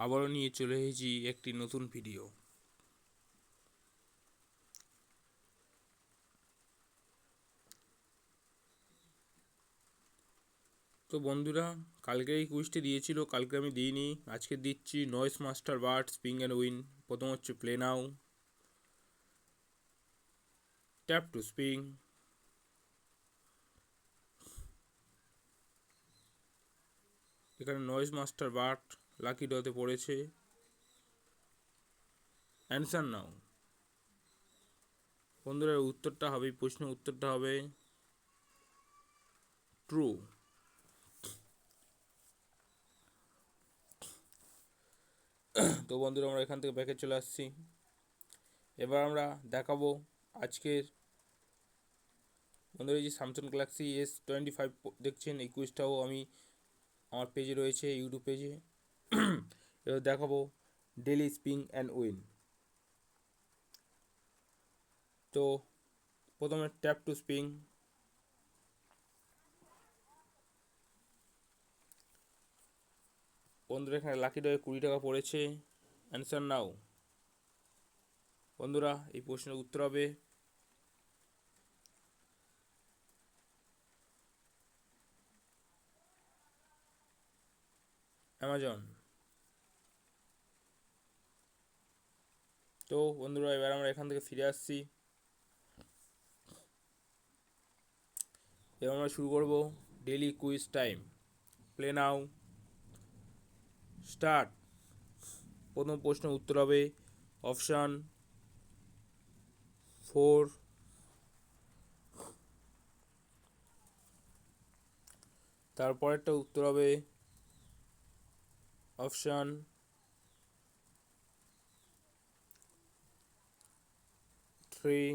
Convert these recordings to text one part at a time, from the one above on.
আবারও নিয়ে চলে এসেছি একটি নতুন ভিডিও। তো বন্ধুরা, কালকে এই কুইজটি দিয়েছিল, কালকে আমি দিইনি, আজকে দিচ্ছি। Noise master bird spin and win. প্রথম হচ্ছে play now, tap to spin, এখানে নয়েস মাস্টার বার্ড লাকি ডতে পড়েছে। Answer now. বন্ধুরা, উত্তরটা হবে, প্রশ্নের উত্তরটা হবে ট্রু। তো বন্ধুরা, আমরা এখান থেকে ব্যাকে চলে আসছি। এবার আমরা দেখাবো আজকের বন্ধুরা, এই যে স্যামসাং গ্যালাক্সি S25 দেখছেন, এই কুইজটাও আমি আমার পেজে রয়েছে, ইউটিউব পেজে। এবার দেখাবো ডেলি স্পিং অ্যান্ড উইন। তো প্রথমে ট্যাপ টু স্পিং, বন্ধুরা এখানে লাকি ডয়ে 20 টাকা পড়েছে। Answer now. বন্ধুরা, এই প্রশ্নের উত্তর হবে অ্যামাজন। তো বন্ধুরা, এবার আমরা এখান থেকে ফিরে আসছি। এবার আমরা শুরু করব ডেলি কুইজ টাইম। প্লে নাও, স্টার্ট। প্রথম প্রশ্নের উত্তর হবে অপশান 4। তারপরেরটা উত্তর হবে অপশান 3।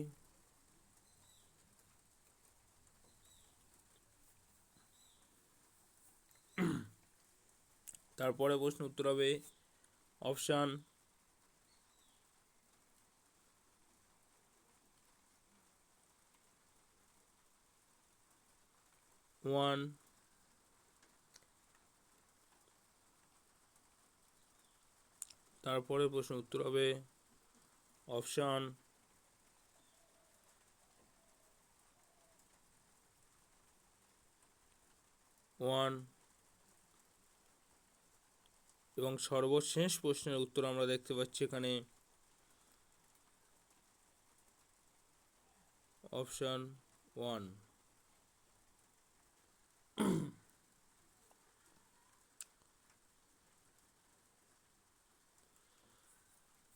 তারপরে প্রশ্ন উত্তর হবে অপশান 1। তারপরে প্রশ্ন উত্তর হবে অপশান 1। এবং সর্বশেষ প্রশ্নের উত্তর আমরা দেখতে পাচ্ছি এখানে অপশান 1।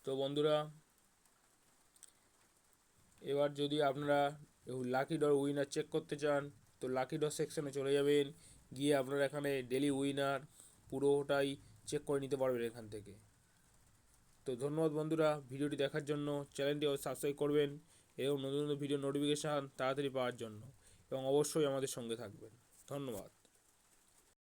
তো বন্ধুরা, এবার যদি আপনারা লাকি ডর উইনার চেক করতে চান, তো লাকি ডর সেকশনে চলে যাবেন, গিয়ে আপনারা এখানে ডেলি উইনার পুরোটাই চেক করে নিতে পারবেন এখান থেকে। তো ধন্যবাদ বন্ধুরা, ভিডিওটি দেখার জন্য। চ্যানেলটি সাবস্ক্রাইব করবেন এবং নতুন নতুন ভিডিও নোটিফিকেশান তাড়াতাড়ি পাওয়ার জন্য, এবং অবশ্যই আমাদের সঙ্গে থাকবেন। ধন্যবাদ।